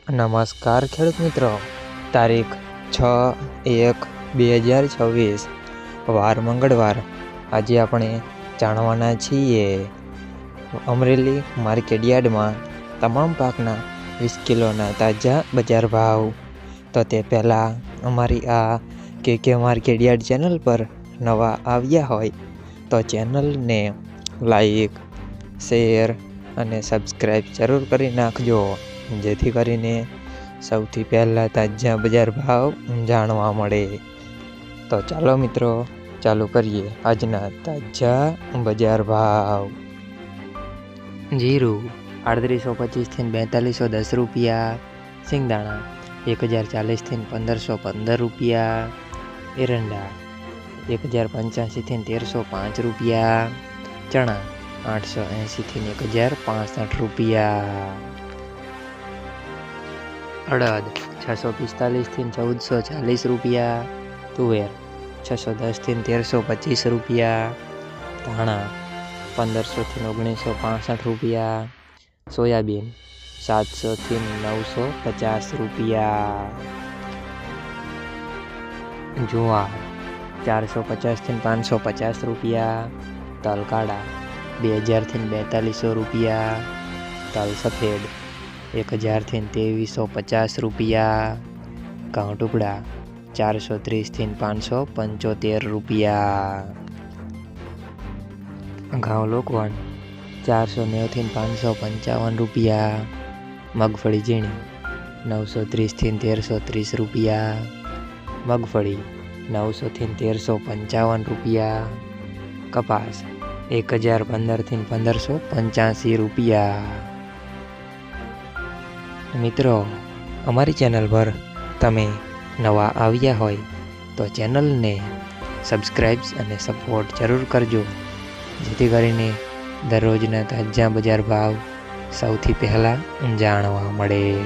નમસ્કાર ખેડૂત મિત્રો, તારીખ 6/1/2026 વાર મંગળવાર। આજે આપણે જાણવાના છીએ અમરેલી માર્કેટયાર્ડમાં તમામ પાકના 20 કિલોના તાજા બજાર ભાવ। તો તે પહેલાં અમારી આ કે માર્કેટયાર્ડ ચેનલ પર નવા આવ્યા હોય તો ચેનલને લાઈક, શેર અને સબસ્ક્રાઈબ જરૂર કરી નાખજો, જેથી કરીને સૌથી પહેલાં તાજા બજાર ભાવ જાણવા મળે। તો ચાલો મિત્રો, ચાલુ કરીએ આજના તાજા બજાર ભાવ। જીરું 3825 થી 4210 રૂપિયા, સિંગદાણા 1040 થી 1515 રૂપિયા, એરંડા 1085 થી 1305 રૂપિયા, ચણા 880 થી 1065 રૂપિયા, અડદ 645 થી 1440 રૂપિયા, તુવેર 610 થી 1325 રૂપિયા, ધાણા 1500 થી 1965 રૂપિયા, સોયાબીન 700 થી 950 રૂપિયા, જુવાર 450 થી 550 રૂપિયા, તલ કાળા 2000 થી 4200 રૂપિયા, તલ સફેદ 1000 થી 2350 રૂપિયા, ઘઉં ટુકડા 430 થી 575 રૂપિયા, ઘઉં લોકવણ 490 થી 555 રૂપિયા, મગફળી ઝીણી 930 થી 1330 રૂપિયા, મગફળી 900 થી 1355 રૂપિયા, કપાસ 1015 થી 1585 રૂપિયા। મિત્રો, અમારી ચેનલ પર તમે નવા આવ્યા હોય તો ચેનલને સબસ્ક્રાઈબ અને સપોર્ટ જરૂર કરજો, જેથી કરીને દરરોજના તાજા બજાર ભાવ સૌથી પહેલાં જાણવા મળે।